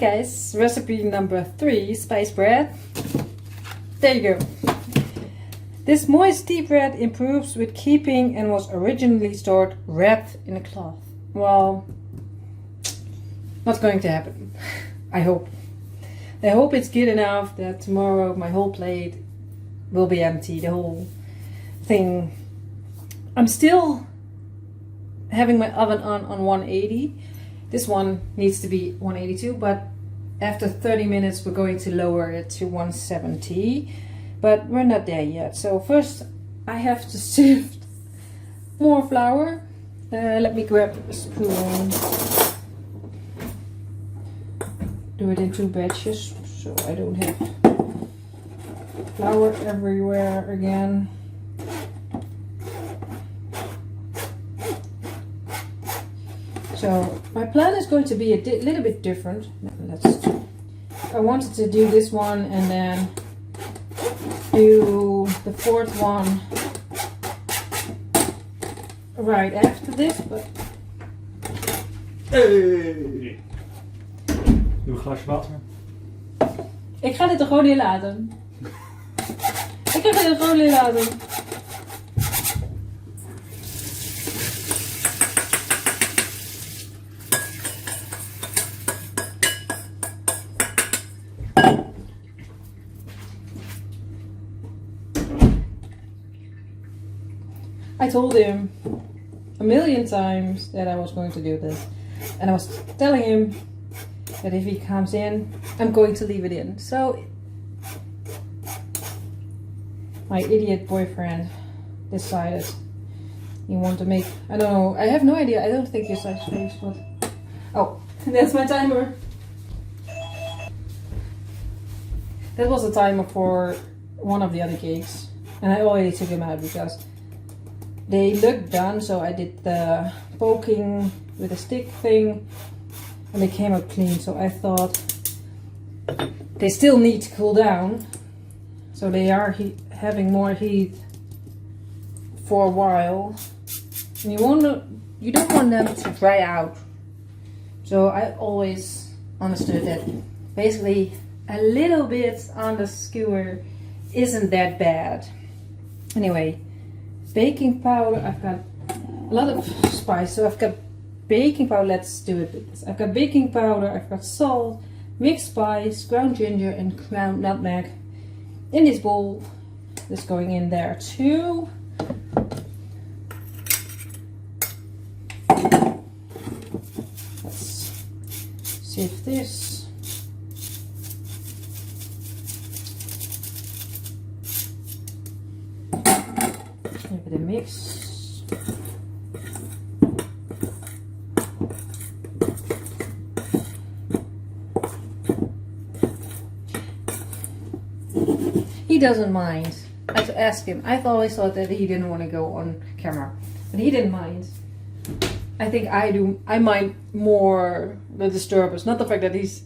guys, recipe number 3, spice bread. There you go. This moist tea bread improves with keeping and was originally stored wrapped in a cloth. Well, not going to happen. I hope. I hope it's good enough that tomorrow my whole plate will be empty, the whole thing. I'm still having my oven on 180. This one needs to be 182, but after 30 minutes we're going to lower it to 170. But we're not there yet. So first I have to sift more flour. Let me grab a spoon. Do it in 2 batches so I don't have flour everywhere again. So my plan is going to be a little bit different. I wanted to do this one and then do the 4th one right after this, but hey. Doe een glasje water. Ik ga dit er gewoon in laten. Ik ga dit er gewoon in laten. I told him a million times that I was going to do this, and I was telling him that if he comes in, I'm going to leave it in. So my idiot boyfriend decided he wanted to make, I don't know, I have no idea, I don't think you saw space, but oh, that's my timer. That was the timer for one of the other cakes, and I already took him out because they looked done, so I did the poking with a stick thing and they came out clean. So I thought they still need to cool down, so they are having more heat for a while. And you don't want them to dry out. So I always understood that basically a little bit on the skewer isn't that bad. Anyway, baking powder, I've got a lot of spice, so I've got baking powder, let's do it with this. I've got baking powder, I've got salt, mixed spice, ground ginger and ground nutmeg in this bowl. This going in there too. Let's sift this. Give it a mix. He doesn't mind. I have to ask him. I've always thought that he didn't want to go on camera, but he didn't mind. I think I do. I mind more the disturbance, not the fact that he's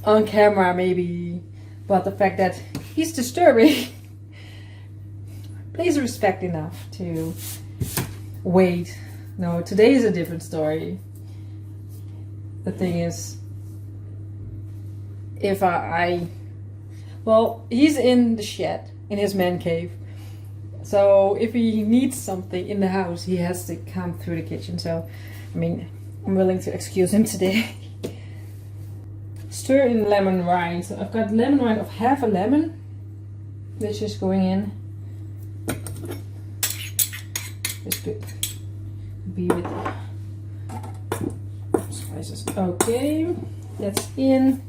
on camera maybe, but the fact that he's disturbing. Please respect enough to wait. No, today is a different story. The thing is, if well, he's in the shed, in his man cave. So if he needs something in the house, he has to come through the kitchen. So, I mean, I'm willing to excuse him today. Stir in lemon rind. So I've got lemon rind of half a lemon, which is going in. This could be with spices. Okay, that's in.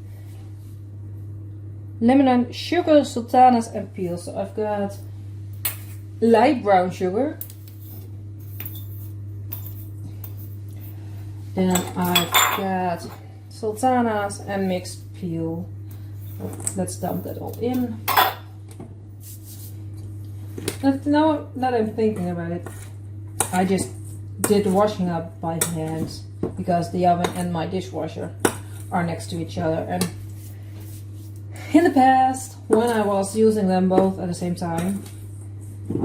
Lemon and sugar, sultanas and peel. So I've got light brown sugar. Then I've got sultanas and mixed peel. Let's dump that all in. Now that I'm thinking about it, I just did the washing up by hand because the oven and my dishwasher are next to each other, and in the past when I was using them both at the same time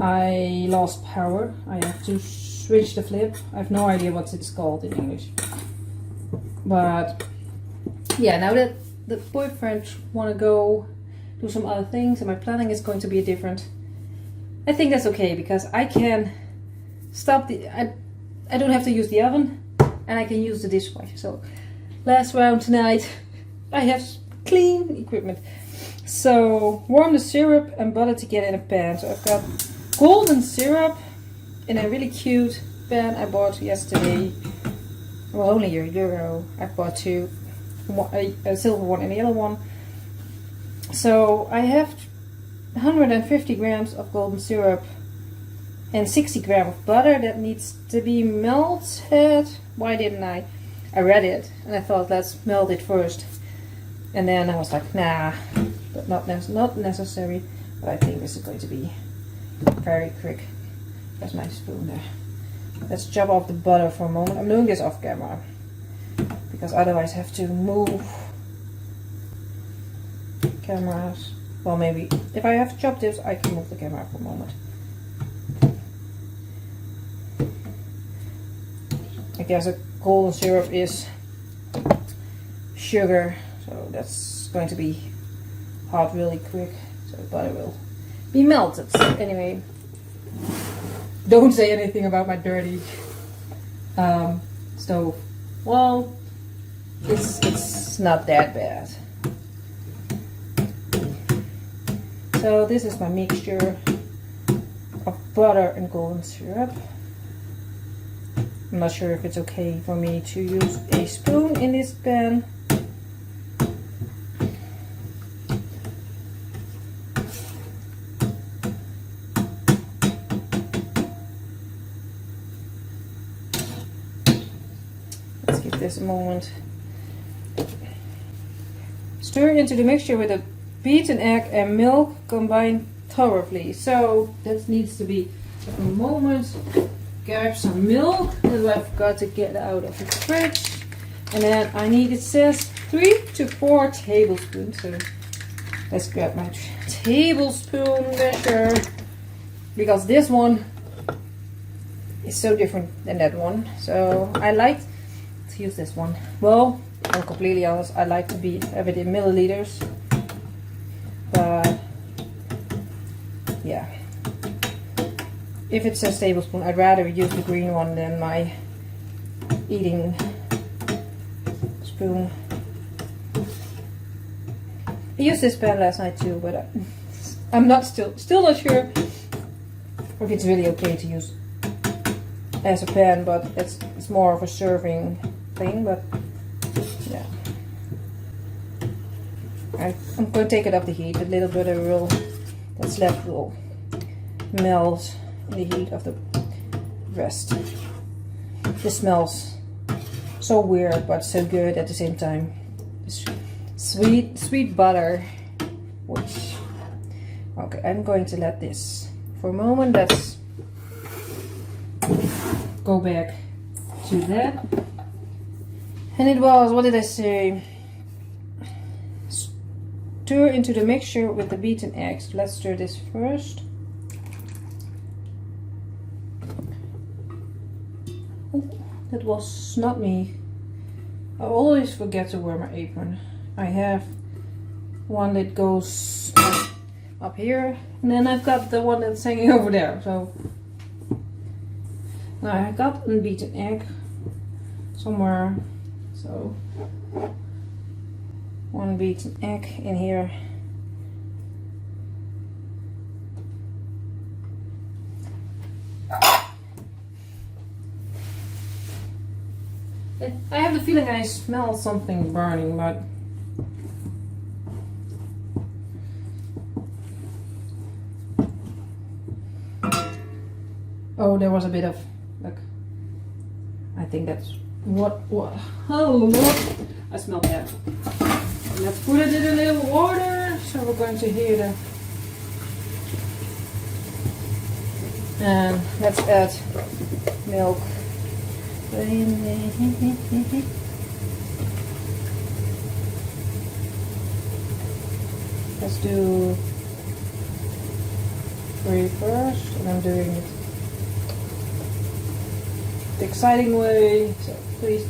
I lost power. I have to switch the flip. I have no idea what it's called in English, but yeah, now that the boyfriend want to go do some other things and my planning is going to be different, I think that's okay because I can stop I don't have to use the oven and I can use the dishwasher. So last round tonight I have clean equipment. So warm the syrup and butter together in a pan. So I've got golden syrup in a really cute pan I bought yesterday. Well, only €1. I bought two, a silver one and a yellow one. So I have 150 grams of golden syrup and 60 grams of butter that needs to be melted. Why didn't I? I read it and I thought let's melt it first. And then I was like, nah, but not necessary. But I think this is going to be very quick. There's my spoon there. Let's chop off the butter for a moment. I'm doing this off camera because otherwise I have to move cameras. Well, maybe if I have to chop this, I can move the camera for a moment. I guess a golden syrup is sugar, so that's going to be hot really quick. So the butter will be melted. So anyway. Don't say anything about my dirty stove. Well, it's not that bad. So this is my mixture of butter and golden syrup. I'm not sure if it's okay for me to use a spoon in this pan. This moment. Stir into the mixture with a beaten egg and milk combined thoroughly. So that needs to be a moment. Grab some milk that I've got to get out of the fridge. And then I need, it says 3 to 4 tablespoons. So let's grab my tablespoon measure because this one is so different than that one. So I like to use this one. Well, I'm completely honest, I like to have it in milliliters, but yeah, if it says tablespoon, I'd rather use the green one than my eating spoon. I used this pan last night too, but I'm not still not sure if it's really okay to use as a pan, but it's more of a serving thing. But yeah, I'm going to take it off the heat. A little bit of that's left will melt in the heat of the rest. This smells so weird but so good at the same time. Sweet butter, which okay, I'm going to let this for a moment. Let's go back to that. And it was, what did I say? Stir into the mixture with the beaten eggs. Let's stir this first. Oh, that was not me. I always forget to wear my apron. I have one that goes up here, and then I've got the one that's hanging over there. So now I got a beaten egg somewhere. So one beaten egg in here. I have the feeling I smell something burning, but oh, there was a bit of, look, I think that's what, oh look, I smell that. Let's put it in a little water, so we're going to hear the, and let's add milk. Let's do 3 first, and I'm doing it the exciting way, so please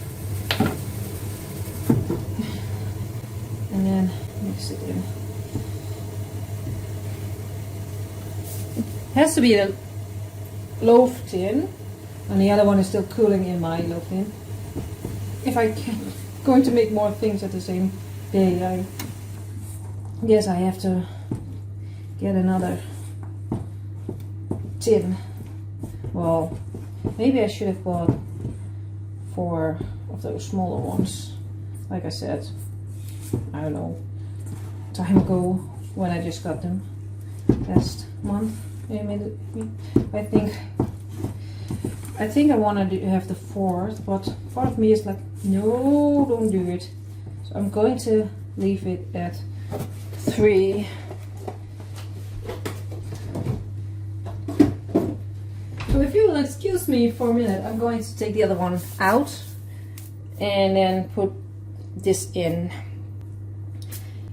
and then mix it in. It has to be a loaf tin, and the other one is still cooling in my loaf tin. If I can going to make more things at the same day, I guess I have to get another tin. Well, maybe I should have bought 4 of those smaller ones. Like I said, I don't know, time ago when I just got them last month. I think I want to have the 4th, but part of me is like, no, don't do it. So I'm going to leave it at 3. So if you will excuse me for a minute, I'm going to take the other one out and then put this in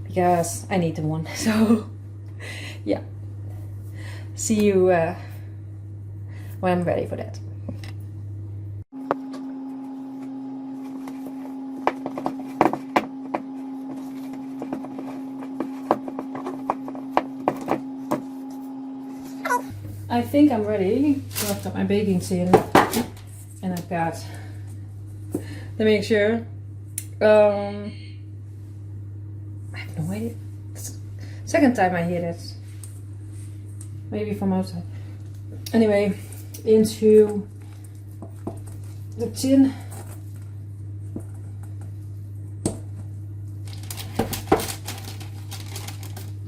because I need the one. So yeah, see you when I'm ready for that. I think I'm ready. I've got my baking tin and I've got the mixture. I have no idea. It's the second time I hear that. Maybe from outside. Anyway, into the tin.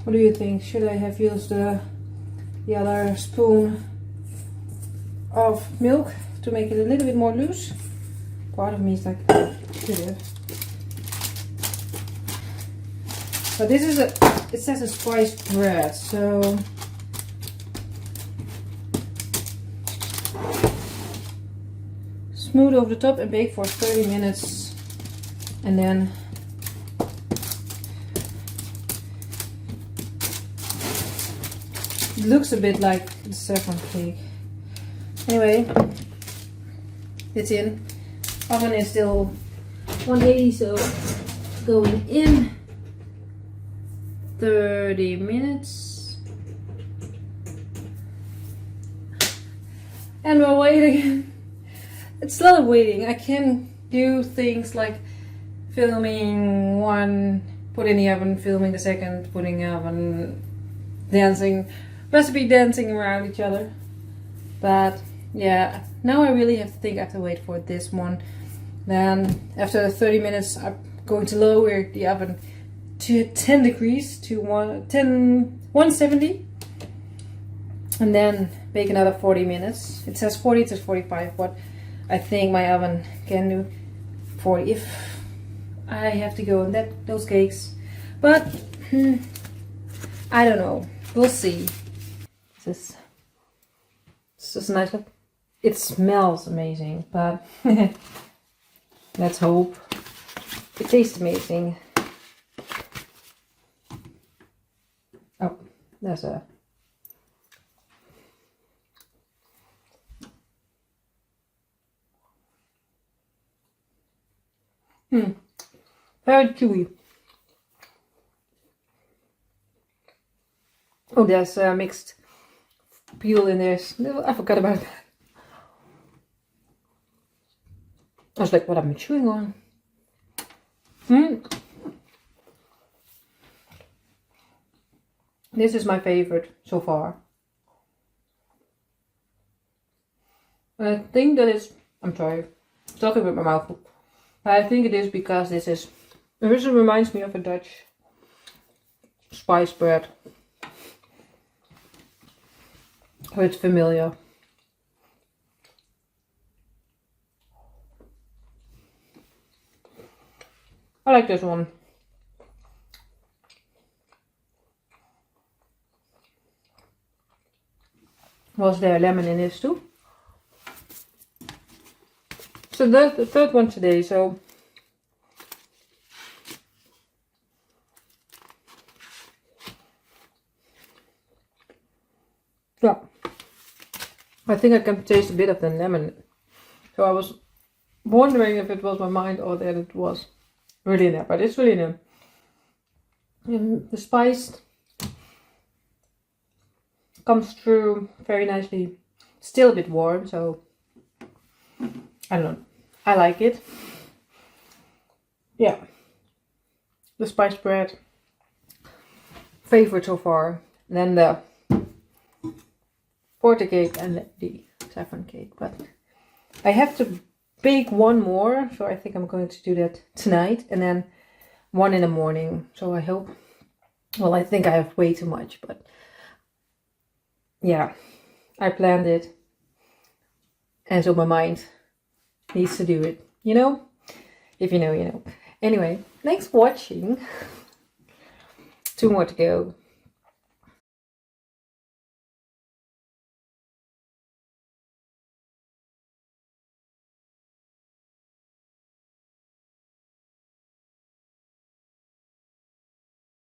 What do you think? Should I have used the other spoon of milk to make it a little bit more loose? Part of me is like, should. But this is it says a spiced bread, so smooth over the top and bake for 30 minutes, and then it looks a bit like the saffron cake. Anyway, it's in. Oven is still 180, so going in 30 minutes. And we're waiting. It's a lot of waiting. I can do things like filming one, put in the oven, filming the second, putting in the oven, dancing, recipe dancing around each other. But yeah, now I really have to think. I have to wait for this one. Then after 30 minutes, I'm going to lower the oven to 10 degrees to 170, and then bake another 40 minutes. It says 40 to 45, but I think my oven can do 40 if I have to go on those cakes. But I don't know. We'll see. This is a nice look. It smells amazing, but let's hope it tastes amazing. Oh, there's a very chewy. Oh, there's mixed peel in there. No, I forgot about that. I was like, what am I chewing on? This is my favorite so far. I think that is, I'm sorry, talking with my mouth. I think it is because it reminds me of a Dutch spice bread. So it's familiar. I like this one. Was there lemon in this too? So that's the third one today, so yeah, I think I can taste a bit of the lemon. So I was wondering if it was my mind or that it was really in there, but it's really in there. The spice comes through very nicely. Still a bit warm, so I don't know. I like it. Yeah. The spice bread. Favorite so far. And then the porter cake and the saffron cake. But I have to bake one more, so I think I'm going to do that tonight. And then one in the morning. So I hope. Well, I think I have way too much, but yeah, I planned it. And so my mind needs to do it, you know? If you know, you know. Anyway, thanks for watching. 2 more to go.